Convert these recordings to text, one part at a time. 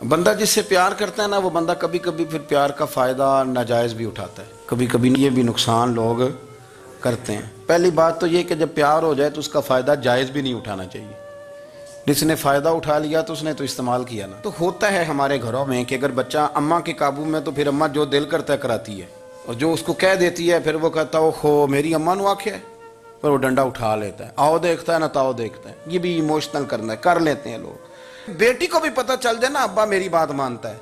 بندہ جس سے پیار کرتا ہے نا، وہ بندہ کبھی کبھی پھر پیار کا فائدہ ناجائز بھی اٹھاتا ہے، کبھی کبھی یہ بھی نقصان لوگ کرتے ہیں۔ پہلی بات تو یہ کہ جب پیار ہو جائے تو اس کا فائدہ جائز بھی نہیں اٹھانا چاہیے۔ جس نے فائدہ اٹھا لیا تو اس نے تو استعمال کیا نا۔ تو ہوتا ہے ہمارے گھروں میں کہ اگر بچہ اماں کے قابو میں تو پھر اماں جو دل کرتا ہے کراتی ہے، اور جو اس کو کہہ دیتی ہے پھر وہ کہتا ہے اوہو میری اماں نے آکھیا ہے، پر وہ ڈنڈا اٹھا لیتا ہے، آؤ دیکھتا ہے نہ تاؤ دیکھتا ہے۔ یہ بھی ایموشنل کرنا ہے، کر لیتے ہیں لوگ۔ بیٹی کو بھی پتہ چل جائے نا ابا میری بات مانتا ہے،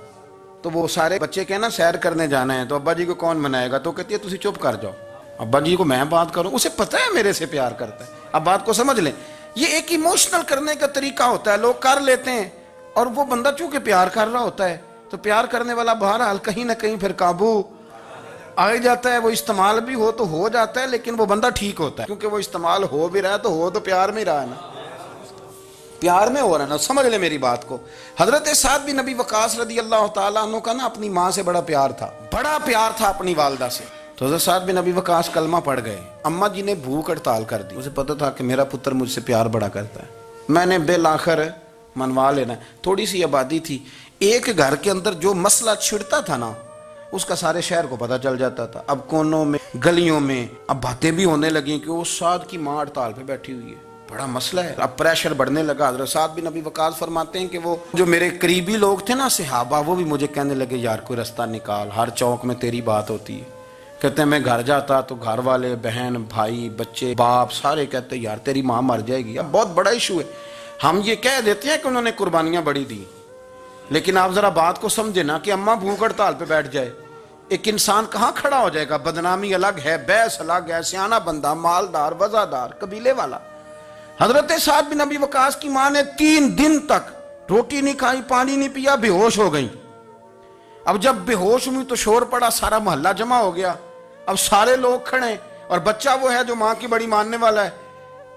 تو وہ سارے بچے کہیں نا سیر کرنے جانا ہے تو ابا جی کو کون منائے گا، تو کہتی ہے تسی چپ کر جاؤ، ابا جی کو میں بات کروں، اسے پتہ ہے میرے سے پیار کرتا ہے۔ اب بات کو سمجھ لیں، یہ ایک ایموشنل کرنے کا طریقہ ہوتا ہے، لوگ کر لیتے ہیں، اور وہ بندہ چونکہ پیار کر رہا ہوتا ہے تو پیار کرنے والا بہرحال کہیں نہ کہیں پھر قابو آ جاتا ہے۔ وہ استعمال بھی ہو تو ہو جاتا ہے، لیکن وہ بندہ ٹھیک ہوتا ہے، کیونکہ وہ استعمال ہو بھی رہا ہے تو ہو تو پیار میں رہا ہے نا، پیار میں ہو رہا ہے نا۔ سمجھ لیں میری بات کو۔ حضرت سعد بن ابی وقاص رضی اللہ تعالیٰ عنہ کا نا اپنی ماں سے بڑا پیار تھا، بڑا پیار تھا اپنی والدہ سے۔ تو حضرت سعد بن ابی وقاص کلمہ پڑھ گئے، اماں جی نے بھوک ہڑتال کر دی، اسے پتہ تھا کہ میرا پتر مجھ سے پیار بڑا کرتا ہے، میں نے بالآخر منوا لینا ہے۔ تھوڑی سی آبادی تھی، ایک گھر کے اندر جو مسئلہ چھڑتا تھا نا اس کا سارے شہر کو پتہ چل جاتا تھا۔ اب کونوں میں گلیوں میں اب باتیں بھی ہونے لگیں کہ وہ سعد کی ماں ہڑتال پہ بیٹھی ہوئی ہے، بڑا مسئلہ ہے۔ اب پریشر بڑھنے لگا۔ حضرت سعد بن ابی وقاص فرماتے ہیں کہ وہ جو میرے قریبی لوگ تھے نا صحابہ، وہ بھی مجھے کہنے لگے یار کوئی رستہ نکال، ہر چوک میں تیری بات ہوتی ہے۔ کہتے ہیں میں گھر جاتا تو گھر والے بہن بھائی بچے باپ سارے کہتے ہیں یار تیری ماں مر جائے گی۔ اب بہت بڑا ایشو ہے، ہم یہ کہہ دیتے ہیں کہ انہوں نے قربانیاں بڑی دی، لیکن آپ ذرا بات کو سمجھے نا کہ اماں بھوک ہڑتال پہ بیٹھ جائے، ایک انسان کہاں کھڑا ہو جائے گا؟ بدنامی الگ ہے، بحث الگ ہے، سیانہ بندہ مالدار وزادار قبیلے والا۔ حضرت سعد بن ابی وقاص کی ماں نے 3 دن تک روٹی نہیں کھائی، پانی نہیں پیا، بے ہوش ہو گئی۔ اب جب بے ہوش ہوئی تو شور پڑا، سارا محلہ جمع ہو گیا، اب سارے لوگ کھڑے، اور بچہ وہ ہے جو ماں کی بڑی ماننے والا ہے۔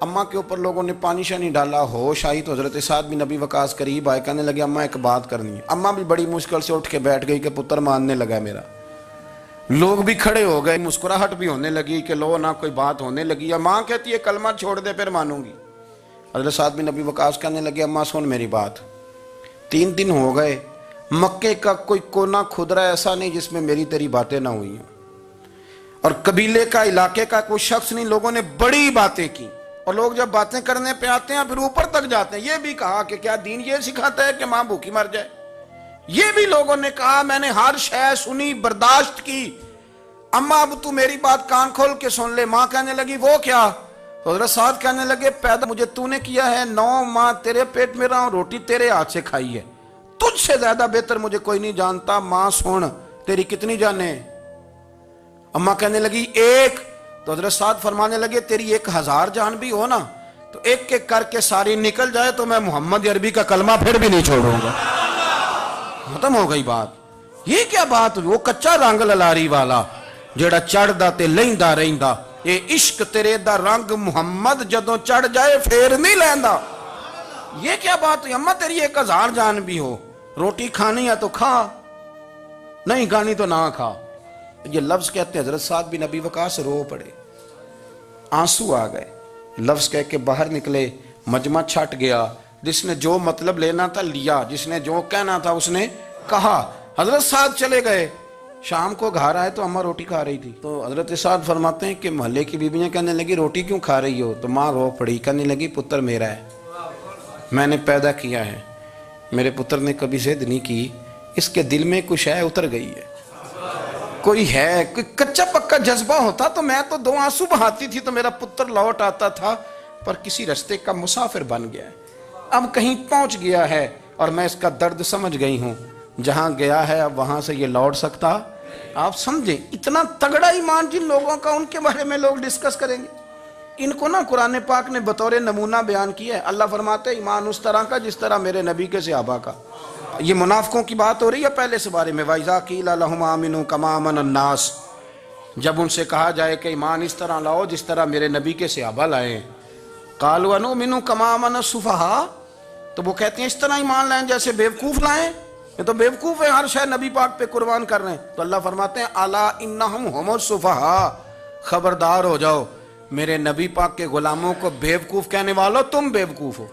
اماں کے اوپر لوگوں نے پانی شانی ڈالا، ہوش آئی تو حضرت سعد بن ابی وقاص قریب آئے، کہنے لگے اماں ایک بات کرنی ہے۔ اماں بھی بڑی مشکل سے اٹھ کے بیٹھ گئی کہ پتر ماننے لگا میرا۔ لوگ بھی کھڑے ہو گئے، مسکراہٹ بھی ہونے لگی کہ لو نہ کوئی بات ہونے لگی، یا ماں کہتی ہے کلمہ چھوڑ دے پھر مانوں گی۔ حضرت سعد بن ابی وقاص کہنے لگے اماں سن میری بات، 3 دن ہو گئے، مکے کا کوئی کونا کھدرا ایسا نہیں جس میں میری تیری باتیں نہ ہوئی ہیں، اور قبیلے کا علاقے کا کوئی شخص نہیں، لوگوں نے بڑی باتیں کی، اور لوگ جب باتیں کرنے پہ آتے ہیں پھر اوپر تک جاتے ہیں۔ یہ بھی کہا کہ کیا دین یہ سکھاتا ہے کہ ماں بھوکی مر جائے؟ یہ بھی لوگوں نے کہا، میں نے ہر شے سنی برداشت کی، اماں اب تو میری بات کان کھول کے سن لے۔ ماں کہنے لگی وہ کیا؟ تو حضرت سعد کہنے لگے پیدا مجھے تو نے کیا ہے، 9 ماہ تیرے پیٹ میں رہا ہوں، روٹی تیرے ہاتھ سے کھائی ہے، تجھ سے زیادہ بہتر مجھے کوئی نہیں جانتا۔ ماں سن تیری کتنی جانیں؟ اماں کہنے لگی 1۔ تو حضرت سعد فرمانے لگے تیری 1000 جان بھی ہو نا تو ایک ایک کر کے ساری نکل جائے تو میں محمد عربی کا کلمہ پھر بھی نہیں چھوڑوں گا۔ ختم ہو گئی بات۔ یہ کیا بات؟ وہ کچا رنگ للاری والا جیڑا چڑھدا تے لیندا رہندا، اے عشق تیرے دا رنگ محمد جدوں چڑھ جائے پھر نہیں لیندا۔ یہ کیا بات ہوئی؟ اماں تیری 1000 جان بھی ہو، روٹی کھانی ہے تو کھا، نہیں کھانی تو نہ کھا۔ یہ لفظ کہتے ہیں حضرت سعد بن ابی وقاص رو پڑے، آنسو آ گئے، لفظ کہہ کے باہر نکلے، مجمع چھٹ گیا، جس نے جو مطلب لینا تھا لیا، جس نے جو کہنا تھا اس نے کہا۔ حضرت سعد چلے گئے، شام کو گھر آئے تو اماں روٹی کھا رہی تھی۔ تو حضرت سعد فرماتے ہیں کہ محلے کی بیویاں کہنے لگی روٹی کیوں کھا رہی ہو؟ تو ماں رو پڑی، کہنے لگی پتر میرا ہے، میں نے پیدا کیا ہے، میرے پتر نے کبھی ضد نہیں کی، اس کے دل میں کچھ ہے اتر گئی ہے، کوئی ہے، کوئی کچا پکا جذبہ ہوتا تو میں تو 2 آنسو بہاتی تھی تو میرا پتر لوٹ آتا تھا، پر کسی رستے کا مسافر بن گیا ہے، اب کہیں پہنچ گیا ہے، اور میں اس کا درد سمجھ گئی ہوں، جہاں گیا ہے اب وہاں سے یہ لوٹ سکتا۔ آپ سمجھیں اتنا تگڑا ایمان جن لوگوں کا، ان کے بارے میں لوگ ڈسکس کریں گے۔ ان کو نا قرآن پاک نے بطور نمونہ بیان کیا ہے۔ اللہ فرماتے ہیں ایمان اس طرح کا جس طرح میرے نبی کے صحابہ کا۔ یہ منافقوں کی بات ہو رہی ہے پہلے سے بارے میں، وَإِذَا قِيلَ لَهُمْ آمِنُوا كَمَا آمَنَ النَّاسُ، جب ان سے کہا جائے کہ ایمان اس طرح لاؤ جس طرح میرے نبی کے صحابہ لائے، قَالُوا أَنُؤْمِنُ كَمَا آمَنَ السُّفَهَاءُ، تو وہ کہتے ہیں اس طرح ایمان لائیں جیسے بیوقوف لائیں، یہ تو بیوقوف ہے، ہر شے نبی پاک پہ قربان کر رہے ہیں۔ تو اللہ فرماتے ہیں الا انہم ہم السفہاء، خبردار ہو جاؤ، میرے نبی پاک کے غلاموں کو بیوقوف کہنے والو تم بیوقوف ہو۔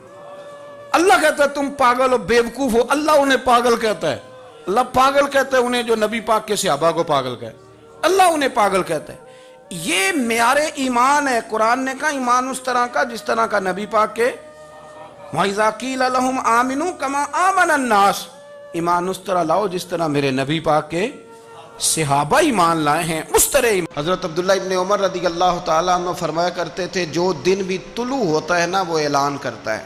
اللہ کہتا ہے تم پاگل ہو، بیوقوف ہو، اللہ انہیں پاگل کہتا ہے. اللہ پاگل کہتا ہے انہیں جو نبی پاک کے صحابہ کو پاگل کہتا ہے، اللہ انہیں پاگل کہتا ہے. یہ معیار ایمان ہے. قرآن نے کہا ایمان اس طرح کا جس طرح کا نبی پاک کے وَإِذَا قِيلَ لَهُمْ آمِنُوا كَمَا آمَنَ النَّاسُ، ایمان اس طرح لاؤ جس طرح میرے نبی پاک کے صحابہ ایمان لائے ہیں اس طرح ایمان. حضرت عبداللہ ابن عمر رضی اللہ تعالیٰ عنہ فرمایا کرتے تھے جو دن بھی طلوع ہوتا ہے نا وہ اعلان کرتا ہے،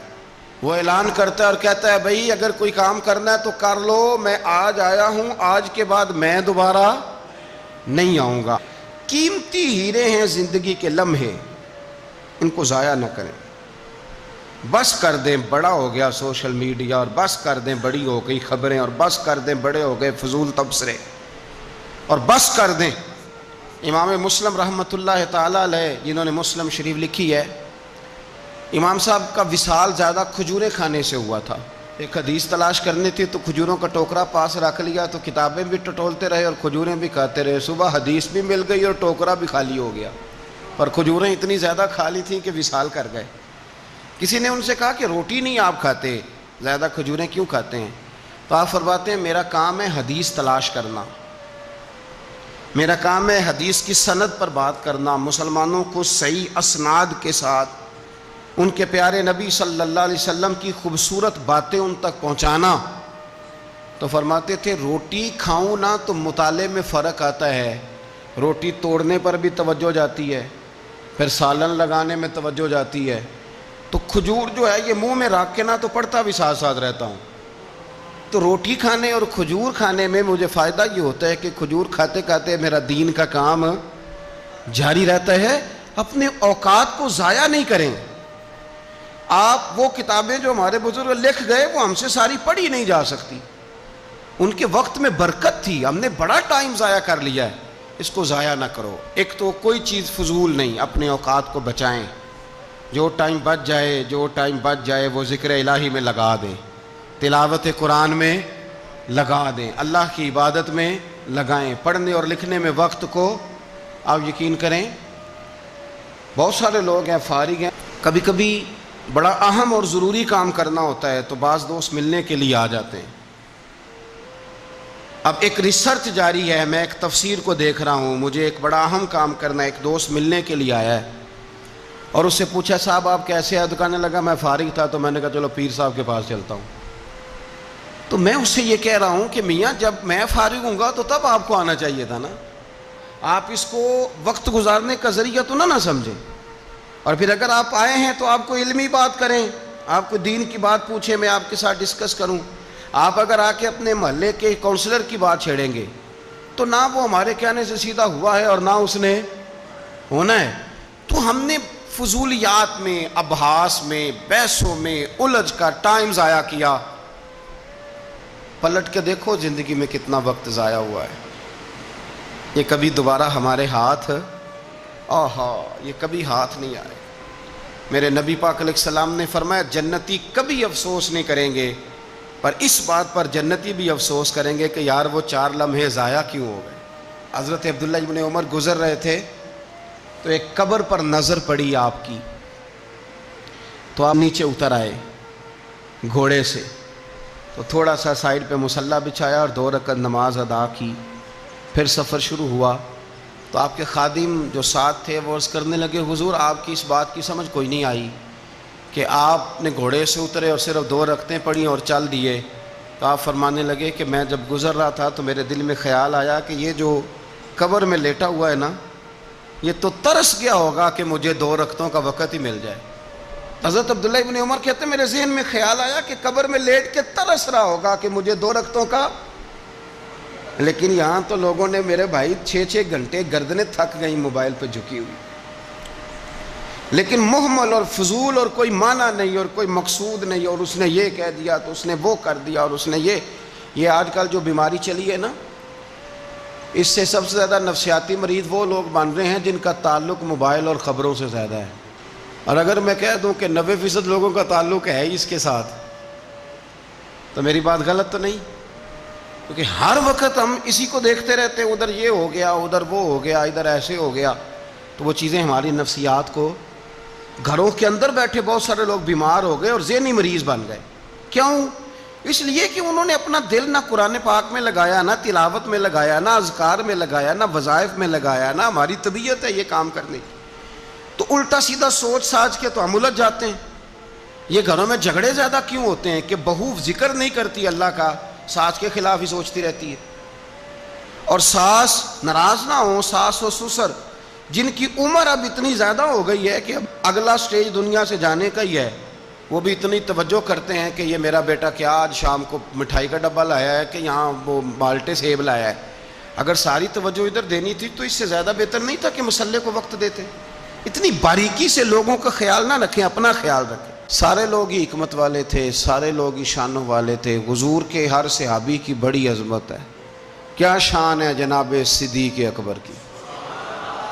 وہ اعلان کرتا ہے اور کہتا ہے بھئی اگر کوئی کام کرنا ہے تو کر لو، میں آج آیا ہوں، آج کے بعد میں دوبارہ نہیں آؤں گا. قیمتی ہیرے ہیں زندگی کے لمحے، ان کو ضائع نہ کریں. بس کر دیں بڑا ہو گیا سوشل میڈیا، اور بس کر دیں بڑی ہو گئی خبریں، اور بس کر دیں بڑے ہو گئے فضول تبصرے، اور بس کر دیں. امام مسلم رحمۃ اللہ تعالیٰ علیہ جنہوں نے مسلم شریف لکھی ہے، امام صاحب کا وصال زیادہ کھجوریں کھانے سے ہوا تھا. ایک حدیث تلاش کرنی تھی تو کھجوروں کا ٹوکرا پاس رکھ لیا تو کتابیں بھی ٹٹولتے رہے اور کھجوریں بھی کھاتے رہے. صبح حدیث بھی مل گئی اور ٹوکرا بھی خالی ہو گیا، پر کھجوریں اتنی زیادہ کھا لی تھیں کہ وصال کر گئے. کسی نے ان سے کہا کہ روٹی نہیں آپ کھاتے، زیادہ کھجوریں کیوں کھاتے ہیں؟ تو آپ فرماتے ہیں میرا کام ہے حدیث تلاش کرنا، میرا کام ہے حدیث کی سند پر بات کرنا، مسلمانوں کو صحیح اسناد کے ساتھ ان کے پیارے نبی صلی اللہ علیہ وسلم کی خوبصورت باتیں ان تک پہنچانا. تو فرماتے تھے روٹی کھاؤں نہ تو مطالعے میں فرق آتا ہے، روٹی توڑنے پر بھی توجہ جاتی ہے، پھر سالن لگانے میں توجہ جاتی ہے، تو کھجور جو ہے یہ منہ میں رکھ کے نہ تو پڑھتا بھی ساتھ ساتھ رہتا ہوں. تو روٹی کھانے اور کھجور کھانے میں مجھے فائدہ یہ ہوتا ہے کہ کھجور کھاتے کھاتے میرا دین کا کام جاری رہتا ہے. اپنے اوقات کو ضائع نہیں کریں. آپ وہ کتابیں جو ہمارے بزرگ لکھ گئے وہ ہم سے ساری پڑھی نہیں جا سکتی، ان کے وقت میں برکت تھی، ہم نے بڑا ٹائم ضائع کر لیا ہے، اس کو ضائع نہ کرو. ایک تو کوئی چیز فضول نہیں، اپنے اوقات کو بچائیں. جو ٹائم بچ جائے وہ ذکر الہی میں لگا دیں، تلاوت قرآن میں لگا دیں، اللہ کی عبادت میں لگائیں. پڑھنے اور لکھنے میں وقت کو آپ یقین کریں بہت سارے لوگ ہیں فارغ ہیں، کبھی کبھی بڑا اہم اور ضروری کام کرنا ہوتا ہے تو بعض دوست ملنے کے لیے آ جاتے ہیں. اب ایک ریسرچ جاری ہے، میں ایک تفسیر کو دیکھ رہا ہوں، مجھے ایک بڑا اہم کام کرنا ہے. ایک دوست ملنے کے لیے آیا ہے اور اس سے پوچھا صاحب آپ کیسے ہیں؟ تو کہنے لگا میں فارغ تھا تو میں نے کہا چلو پیر صاحب کے پاس چلتا ہوں. تو میں اس سے یہ کہہ رہا ہوں کہ میاں جب میں فارغ ہوں گا تو تب آپ کو آنا چاہیے تھا نا، آپ اس کو وقت گزارنے کا ذریعہ تو نہ سمجھیں. اور پھر اگر آپ آئے ہیں تو آپ کو علمی بات کریں، آپ کو دین کی بات پوچھیں، میں آپ کے ساتھ ڈسکس کروں. آپ اگر آ کے اپنے محلے کے کونسلر کی بات چھیڑیں گے تو نہ وہ ہمارے کہنے سے سیدھا ہوا ہے اور نہ اس نے ہونا ہے. تو ہم نے فضولیات میں، ابحاث میں، بحثوں میں الجھ کا ٹائم ضائع کیا. پلٹ کے دیکھو زندگی میں کتنا وقت ضائع ہوا ہے. یہ کبھی دوبارہ ہمارے ہاتھ یہ کبھی ہاتھ نہیں آئے. میرے نبی پاک علیہ السلام نے فرمایا جنتی کبھی افسوس نہیں کریں گے، پر اس بات پر جنتی بھی افسوس کریں گے کہ یار وہ 4 لمحے ضائع کیوں ہو گئے. حضرت عبداللہ ابن عمر گزر رہے تھے تو ایک قبر پر نظر پڑی آپ کی، تو آپ نیچے اتر آئے گھوڑے سے، تو تھوڑا سا سائیڈ پہ مصلی بچھایا اور 2 رکعت نماز ادا کی. پھر سفر شروع ہوا تو آپ کے خادم جو ساتھ تھے وہ عرض کرنے لگے حضور آپ کی اس بات کی سمجھ کوئی نہیں آئی کہ آپ نے گھوڑے سے اترے اور صرف 2 رکعتیں پڑھی اور چل دیے. تو آپ فرمانے لگے کہ میں جب گزر رہا تھا تو میرے دل میں خیال آیا کہ یہ جو قبر میں لیٹا ہوا ہے نا یہ تو ترس گیا ہوگا کہ مجھے 2 رکعتوں کا وقت ہی مل جائے. حضرت عبداللہ ابن عمر کہتے ہیں میرے ذہن میں خیال آیا کہ قبر میں لیٹ کے ترس رہا ہوگا کہ مجھے 2 رکعتوں کا. لیکن یہاں تو لوگوں نے میرے بھائی 6 گھنٹے گردنیں تھک گئیں موبائل پہ جھکی ہوئی، لیکن محمل اور فضول اور کوئی معنی نہیں اور کوئی مقصود نہیں، اور اس نے یہ کہہ دیا تو اس نے وہ کر دیا، اور اس نے یہ آج کل جو بیماری چلی ہے نا اس سے سب سے زیادہ نفسیاتی مریض وہ لوگ بن رہے ہیں جن کا تعلق موبائل اور خبروں سے زیادہ ہے. اور اگر میں کہہ دوں کہ 90% لوگوں کا تعلق ہے اس کے ساتھ تو میری بات غلط تو نہیں؟ کیونکہ ہر وقت ہم اسی کو دیکھتے رہتے ہیں، ادھر یہ ہو گیا، ادھر وہ ہو گیا، ادھر ایسے ہو گیا. تو وہ چیزیں ہماری نفسیات کو، گھروں کے اندر بیٹھے بہت سارے لوگ بیمار ہو گئے اور ذہنی مریض بن گئے. کیوں؟ اس لیے کہ انہوں نے اپنا دل نہ قرآن پاک میں لگایا، نہ تلاوت میں لگایا، نہ اذکار میں لگایا، نہ وظائف میں لگایا، نہ ہماری طبیعت ہے یہ کام کرنے کی، تو الٹا سیدھا سوچ ساچ کے تو ہم الجھ جاتے ہیں۔ یہ گھروں میں جھگڑے زیادہ کیوں ہوتے ہیں کہ بہو ذکر نہیں کرتی اللہ کا، ساس کے خلاف ہی سوچتی رہتی ہے، اور ساس ناراض نہ ہو، ساس و سسر جن کی عمر اب اتنی زیادہ ہو گئی ہے کہ اب اگلا سٹیج دنیا سے جانے کا ہی ہے، وہ بھی اتنی توجہ کرتے ہیں کہ یہ میرا بیٹا کیا آج شام کو مٹھائی کا ڈبہ لایا ہے کہ یہاں وہ بالٹے سیب لایا ہے۔ اگر ساری توجہ ادھر دینی تھی تو اس سے زیادہ بہتر نہیں تھا کہ مسئلے کو وقت دیتے؟ اتنی باریکی سے لوگوں کا خیال نہ رکھیں، اپنا خیال رکھیں۔ سارے لوگ ہی حکمت والے تھے، سارے لوگ ہی شانوں والے تھے، حضور کے ہر صحابی کی بڑی عظمت ہے۔ کیا شان ہے جناب صدیق اکبر کی،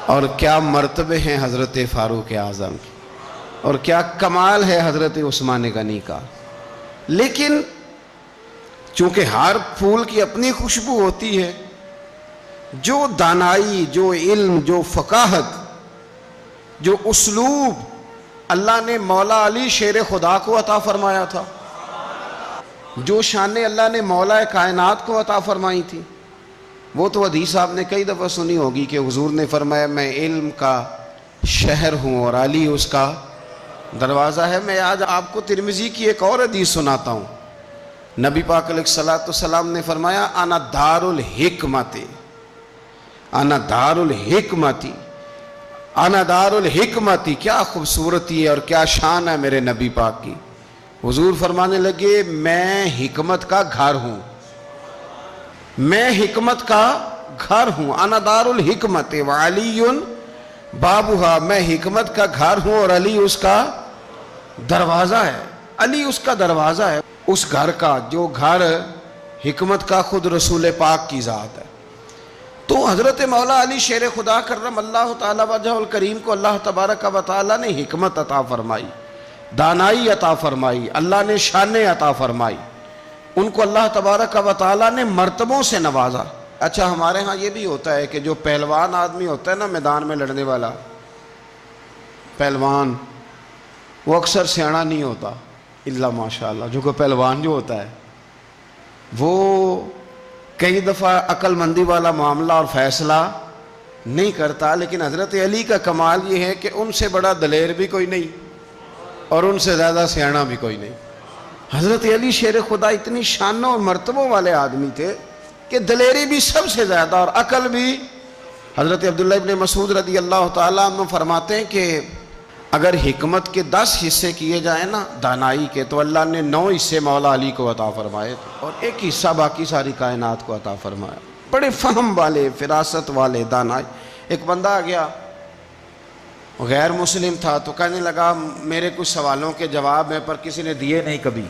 اور کیا مرتبے ہیں حضرت فاروق اعظم کی، اور کیا کمال ہے حضرت عثمان غنی کا۔ لیکن چونکہ ہر پھول کی اپنی خوشبو ہوتی ہے، جو دانائی، جو علم، جو فقاہت، جو اسلوب اللہ نے مولا علی شیر خدا کو عطا فرمایا تھا، جو شانیں اللہ نے مولا کائنات کو عطا فرمائی تھی، وہ تو حدیث آپ نے کئی دفعہ سنی ہوگی کہ حضور نے فرمایا میں علم کا شہر ہوں اور علی اس کا دروازہ ہے۔ میں آج آپ کو ترمذی کی ایک اور حدیث سناتا ہوں۔ نبی پاک علیہ السلام نے فرمایا انا دار الحکمت، انا دار الحکمت، انا دار الحکمت۔ کیا خوبصورتی ہے اور کیا شان ہے میرے نبی پاک کی۔ حضور فرمانے لگے میں حکمت کا گھر ہوں، میں حکمت کا گھر ہوں، انا دار الحکمت وعلی بابھا، میں حکمت کا گھر ہوں اور علی اس کا دروازہ ہے۔ علی اس کا دروازہ ہے، اس گھر کا جو گھر حکمت کا خود رسول پاک کی ذات ہے۔ تو حضرت مولا علی شیر خدا کرم اللہ تعالی وجہ الکریم کو اللہ تبارک و تعالی نے حکمت عطا فرمائی، دانائی عطا فرمائی، اللہ نے شانیں عطا فرمائی، ان کو اللہ تبارک و تعالی نے مرتبوں سے نوازا۔ اچھا ہمارے ہاں یہ بھی ہوتا ہے کہ جو پہلوان آدمی ہوتا ہے نا میدان میں لڑنے والا پہلوان، وہ اکثر سیاںا نہیں ہوتا الا ماشاءاللہ۔ جو کوئی پہلوان جو ہوتا ہے وہ کئی دفعہ عقل مندی والا معاملہ اور فیصلہ نہیں کرتا، لیکن حضرت علی کا کمال یہ ہے کہ ان سے بڑا دلیر بھی کوئی نہیں اور ان سے زیادہ سیاںا بھی کوئی نہیں۔ حضرت علی شیر خدا اتنی شانوں اور مرتبوں والے آدمی تھے کہ دلیری بھی سب سے زیادہ اور عقل بھی۔ حضرت عبداللہ ابن مسعود رضی اللہ تعالیٰ عنہ فرماتے ہیں کہ اگر حکمت کے 10 حصے کیے جائیں نا دانائی کے، تو اللہ نے 9 حصے مولا علی کو عطا فرمائے اور ایک حصہ باقی ساری کائنات کو عطا فرمایا۔ بڑے فہم والے، فراست والے، دانائی۔ ایک بندہ آ گیا غیر مسلم تھا، تو کہنے لگا میرے کچھ سوالوں کے جواب ہیں پر کسی نے دیے نہیں کبھی۔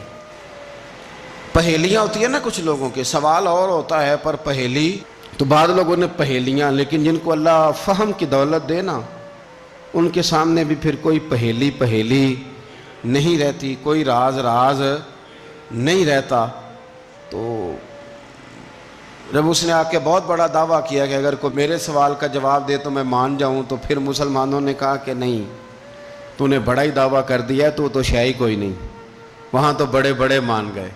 پہیلیاں ہوتی ہیں نا کچھ لوگوں کے، سوال اور ہوتا ہے پر پہیلی تو بعض لوگوں نے پہیلیاں، لیکن جن کو اللہ فہم کی دولت دے نا ان کے سامنے بھی پھر کوئی پہیلی نہیں رہتی، کوئی راز نہیں رہتا۔ تو جب اس نے آ کے بہت بڑا دعویٰ کیا کہ اگر کوئی میرے سوال کا جواب دے تو میں مان جاؤں، تو پھر مسلمانوں نے کہا کہ نہیں، تو نے بڑا ہی دعویٰ کر دیا ہے، تو شے کوئی نہیں، وہاں تو بڑے مان گئے،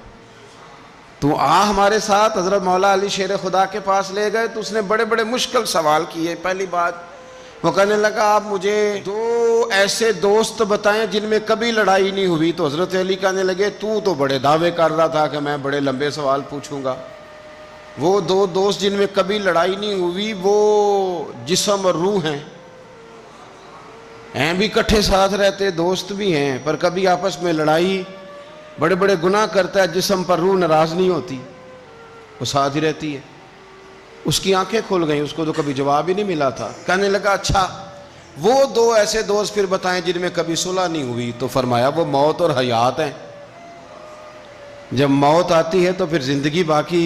تو ہمارے ساتھ۔ حضرت مولا علی شیر خدا کے پاس لے گئے تو اس نے بڑے مشکل سوال کیے۔ پہلی بات وہ کہنے لگا آپ مجھے 2 ایسے دوست بتائیں جن میں کبھی لڑائی نہیں ہوئی۔ تو حضرت علی کہنے لگے تو بڑے دعوے کر رہا تھا کہ میں بڑے لمبے سوال پوچھوں گا۔ وہ 2 دوست جن میں کبھی لڑائی نہیں ہوئی وہ جسم اور روح ہیں بھی کٹھے ساتھ رہتے، دوست بھی ہیں، پر کبھی آپس میں لڑائی، بڑے گناہ کرتا ہے جسم پر، روح ناراض نہیں ہوتی، وہ ساتھ ہی رہتی ہے۔ اس کی آنکھیں کھل گئیں، اس کو تو کبھی جواب ہی نہیں ملا تھا۔ کہنے لگا اچھا وہ 2 ایسے دوست پھر بتائیں جن میں کبھی صلح نہیں ہوئی۔ تو فرمایا وہ موت اور حیات ہیں، جب موت آتی ہے تو پھر زندگی باقی،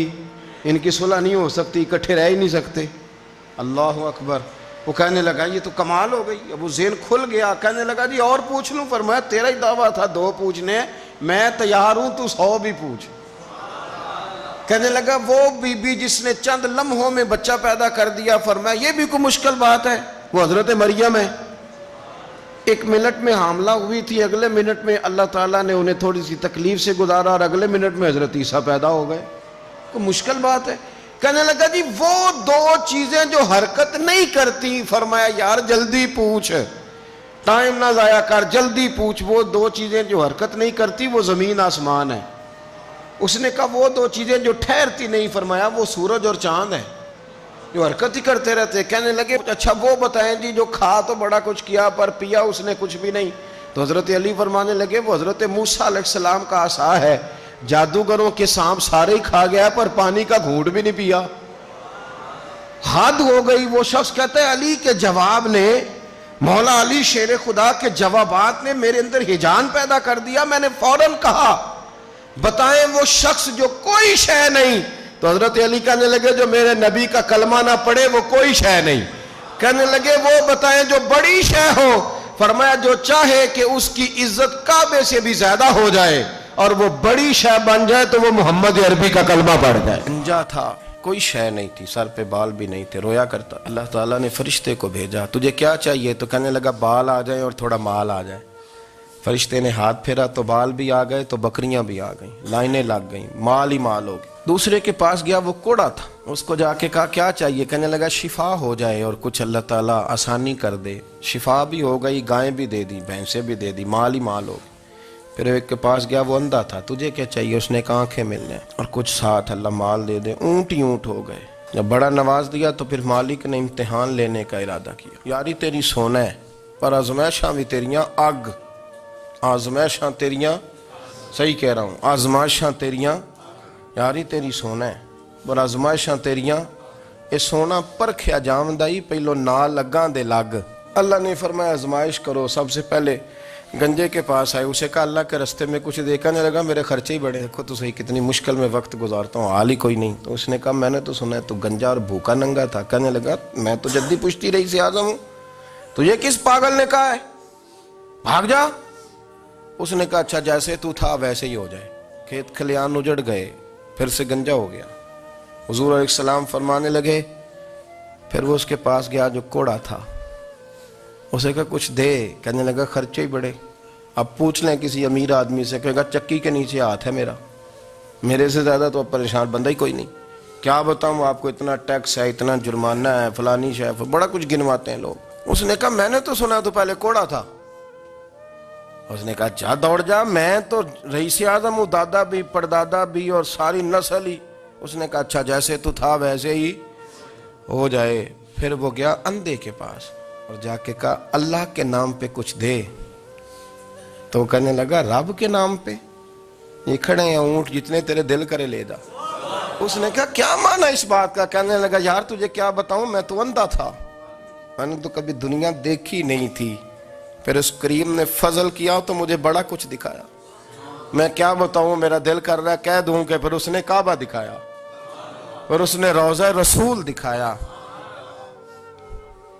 ان کی صلح نہیں ہو سکتی، اکٹھے رہ ہی نہیں سکتے۔ اللہ اکبر۔ وہ کہنے لگا یہ تو کمال ہو گئی، اب وہ ذہن کھل گیا۔ کہنے لگا جی اور پوچھ لوں؟ فرمایا تیرا ہی دعویٰ تھا 2 پوچھنے، میں تیار ہوں، تو 100 بھی پوچھ۔ کہنے لگا وہ بی بی جس نے چند لمحوں میں بچہ پیدا کر دیا، فرمایا یہ بھی کوئی مشکل بات ہے؟ وہ حضرت مریم ہے، ایک منٹ میں حاملہ ہوئی تھی، اگلے منٹ میں اللہ تعالیٰ نے انہیں تھوڑی سی تکلیف سے گزارا اور اگلے منٹ میں حضرت عیسیٰ پیدا ہو گئے. کوئی مشکل بات ہے؟ کہنے لگا جی وہ دو چیزیں جو حرکت نہیں کرتی، فرمایا یار جلدی پوچھ، ٹائم نہ ضائع کر، جلدی پوچھ. وہ دو چیزیں جو حرکت نہیں کرتی وہ زمین آسمان ہے. اس نے کہا وہ دو چیزیں جو ٹھہرتی نہیں، فرمایا وہ سورج اور چاند ہے جو حرکت ہی کرتے رہتے. کہنے لگے اچھا وہ بتائیں جی جو کھا تو بڑا کچھ کیا پر پیا اس نے کچھ بھی نہیں. تو حضرت علی فرمانے لگے وہ حضرت موسیٰ علیہ السلام کا عصا ہے، جادوگروں کے سانپ سارے ہی کھا گیا پر پانی کا گھونٹ بھی نہیں پیا. حد ہو گئی. وہ شخص کہتا ہے علی کے جواب نے، مولا علی شیر خدا کے جوابات نے میرے اندر ہیجان پیدا کر دیا. میں نے فوراً کہا بتائیں وہ شخص جو کوئی شے نہیں. تو حضرت علی کہنے لگے جو میرے نبی کا کلمہ نہ پڑھے وہ کوئی شے نہیں. کہنے لگے وہ بتائیں جو بڑی شے ہو. فرمایا جو چاہے کہ اس کی عزت کعبے سے بھی زیادہ ہو جائے اور وہ بڑی شے بن جائے تو وہ محمد عربی کا کلمہ پڑھ جائے. گنجا تھا، کوئی شے نہیں تھی، سر پہ بال بھی نہیں تھے، رویا کرتا. اللہ تعالیٰ نے فرشتے کو بھیجا، تجھے کیا چاہیے؟ تو کہنے لگا بال آ جائیں اور تھوڑا مال آ جائے. فرشتے نے ہاتھ پھیرا تو بال بھی آ گئے تو بکریاں بھی آ گئیں، لائنیں لگ گئیں، مال ہی مال ہو گئے. دوسرے کے پاس گیا، وہ کوڑا تھا، اس کو جا کے کہا کیا چاہیے؟ کہنے لگا شفا ہو جائے اور کچھ اللہ تعالیٰ آسانی کر دے. شفا بھی ہو گئی، گائیں بھی دے دی، بھینسیں بھی دے دی، مال ہی مال ہو گئی. پھر ایک کے پاس گیا، وہ اندھا تھا، تجھے کیا چاہیے؟ اس نے کہا آنکھیں ملنے اور کچھ ساتھ اللہ مال دے دے. اونٹ ہی اونٹ ہو گئے. جب بڑا نواز دیا تو پھر مالک نے امتحان لینے کا ارادہ کیا. یاری تیری سونا ہے پر آزمائشاں بھی تیریاں اگ، آزمائشاں تیریاں، صحیح کہہ رہا ہوں، آزمائشاں تیریاں، یاری تیری سونا ہے پر آزمائشاں تیریاں. اے سونا پرکھیا جامدائی پہلو نال لگاں دے لگ. اللہ نے فرمایا آزمائش کرو. سب سے پہلے گنجے کے پاس آئے، اسے کہا اللہ کے رستے میں کچھ دیکھنے لگا، میرے خرچے ہی بڑے، دیکھو تو صحیح کتنی مشکل میں وقت گزارتا ہوں، حال ہی کوئی نہیں. تو اس نے کہا میں نے تو سنا ہے تو گنجا اور بھوکا ننگا تھا. کہنے لگا میں تو جدی پشتی رئیس اعظم ہوں، تجھے کس پاگل نے کہا ہے بھاگ جا؟ اس نے کہا اچھا جیسے تو تھا ویسے ہی ہو جائے. کھیت کھلیان اجڑ گئے، پھر سے گنجا ہو گیا. حضور علیہ السلام فرمانے لگے، پھر وہ اس کے پاس گیا جو کوڑا تھا، اسے کہا کچھ دے. کہنے لگا خرچے ہی بڑے. اب پوچھ لیں کسی امیر آدمی سے، کہے گا چکی کے نیچے ہاتھ ہے میرا، میرے سے زیادہ تو اب پریشان بندہ ہی کوئی نہیں. کیا بتاؤں آپ کو، اتنا ٹیکس ہے، اتنا جرمانہ ہے، فلانی شے، بڑا کچھ گنواتے ہیں لوگ. اس نے کہا میں نے تو سنا تو پہلے کوڑا تھا. اس نے کہا جا دوڑ جا، میں تو رئیس اعظم ہوں، دادا بھی پردادا بھی اور ساری نسل ہی. اس نے کہا اچھا جیسے تو تھا ویسے ہی ہو جائے. پھر وہ گیا اندھے کے پاس اور جا کے کہا اللہ کے نام پہ کچھ دے. تو کہنے لگا رب کے نام پہ؟ یہ کھڑے ہیں اونٹ، جتنے تیرے دل کرے لے جا. اس نے کہا کیا معنی اس بات کا؟ کہنے لگا یار تجھے کیا بتاؤں، میں تو اندھا تھا، میں نے تو کبھی دنیا دیکھی نہیں تھی. پھر اس کریم نے فضل کیا تو مجھے بڑا کچھ دکھایا. میں کیا بتاؤں، میرا دل کر رہا ہے کہہ دوں کہ پھر اس نے کعبہ دکھایا، پھر اس نے روضہ رسول دکھایا،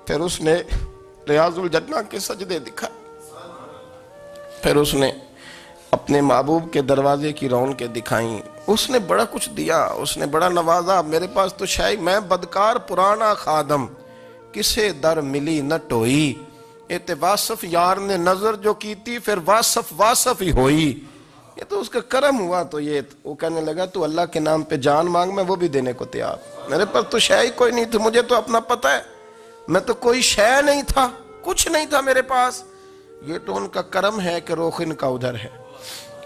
پھر اس نے ریاض الجنہ کے سجدے دکھائے، پھر اس نے اپنے محبوب کے دروازے کی رونقیں دکھائیں. اس نے بڑا کچھ دیا، اس نے بڑا نوازا. میرے پاس تو شاید میں بدکار پرانا خادم، کسے در ملی نہ ٹوئی. ایتے واصف یار نے نظر جو کی تھی پھر واصف ہی ہوئی. یہ تو اس کا کرم ہوا. تو یہ وہ کہنے لگا تو اللہ کے نام پہ جان مانگ، میں وہ بھی دینے کو تیار. میرے پاس تو شے ہی کوئی نہیں تھی، مجھے تو اپنا پتہ ہے، میں تو کوئی شے نہیں تھا، کچھ نہیں تھا میرے پاس. یہ تو ان کا کرم ہے کہ رخ ان کا ادھر ہے.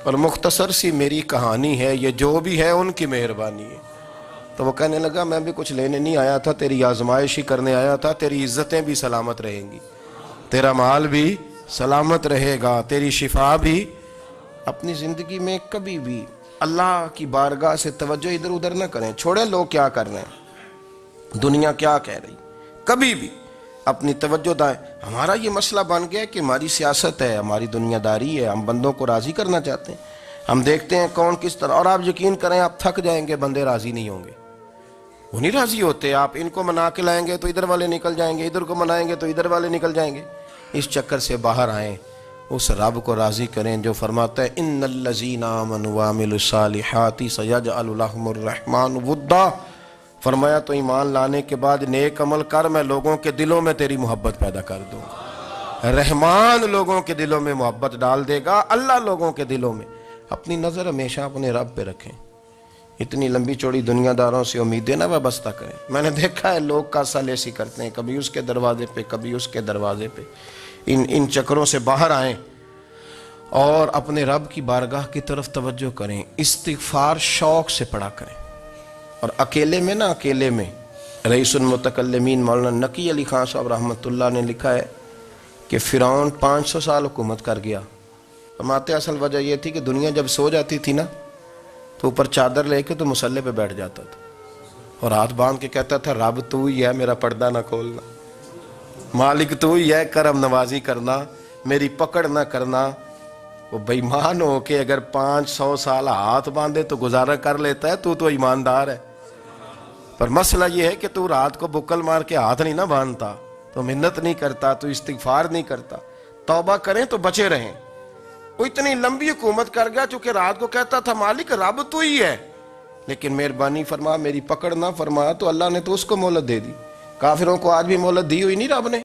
اور مختصر سی میری کہانی ہے، یہ جو بھی ہے ان کی مہربانی ہے. تو وہ کہنے لگا میں بھی کچھ لینے نہیں آیا تھا، تیری آزمائش ہی کرنے آیا تھا. تیری عزتیں بھی سلامت رہیں گی، تیرا مال بھی سلامت رہے گا، تیری شفا بھی. اپنی زندگی میں کبھی بھی اللہ کی بارگاہ سے توجہ ادھر ادھر نہ کریں. چھوڑیں لوگ کیا کر رہے ہیں، دنیا کیا کہہ رہی. کبھی بھی اپنی توجہ دائیں. ہمارا یہ مسئلہ بن گیا کہ ہماری سیاست ہے، ہماری دنیا داری ہے، ہم بندوں کو راضی کرنا چاہتے ہیں. ہم دیکھتے ہیں کون کس طرح، اور آپ یقین کریں آپ تھک جائیں گے، بندے راضی نہیں ہوں گے، وہ نہیں راضی ہوتے. آپ ان کو منا کے لائیں گے تو ادھر والے نکل جائیں گے، ادھر کو منائیں گے تو ادھر والے نکل جائیں گے. اس چکر سے باہر آئیں، اس رب کو راضی کریں جو فرماتا ہے ان الذین آمنوا وعملوا الصالحات سیجعل لهم الرحمن ودا. فرمایا تو ایمان لانے کے بعد نیک عمل کر، میں لوگوں کے دلوں میں تیری محبت پیدا کر دوں. رحمان لوگوں کے دلوں میں محبت ڈال دے گا، اللہ لوگوں کے دلوں میں۔ اپنی نظر ہمیشہ اپنے رب پہ رکھیں، اتنی لمبی چوڑی دنیا داروں سے امیدیں نہ وابستہ کریں۔ میں نے دیکھا ہے لوگ کاسا لیسی کرتے ہیں، کبھی اس کے دروازے پہ کبھی اس کے دروازے پہ، ان چکروں سے باہر آئیں اور اپنے رب کی بارگاہ کی طرف توجہ کریں، استغفار شوق سے پڑھا کریں۔ اور اکیلے میں نا، اکیلے میں رئیس المتکلمین مولانا نقی علی خان صاحب رحمۃ اللہ نے لکھا ہے کہ فرعون 500 سال حکومت کر گیا۔ فرماتے اصل وجہ یہ تھی کہ دنیا جب سو جاتی تھی نا تو اوپر چادر لے کے تو مسلح پہ بیٹھ جاتا تھا اور ہاتھ باندھ کے کہتا تھا رب تو ہی ہے، میرا پردہ نہ کھولنا، مالک تو ہی ہے، کرم نوازی کرنا، میری پکڑ نہ کرنا۔ وہ بے ایمان ہو کے اگر 500 سال ہاتھ باندھے تو گزارا کر لیتا ہے، تو ایماندار ہے۔ پر مسئلہ یہ ہے کہ تو رات کو بکل مار کے ہاتھ نہیں نہ باندھتا، تو منت نہیں کرتا، تو استغفار نہیں کرتا۔ توبہ کریں تو بچے رہیں۔ وہ اتنی لمبی حکومت کر گیا چونکہ رات کو کہتا تھا مالک رب تو ہی ہے، لیکن مہربانی فرما، میری پکڑ نہ فرما، تو اللہ نے تو اس کو مہلت دے دی۔ کافروں کو آج بھی مہلت دی ہوئی نہیں رب نے؟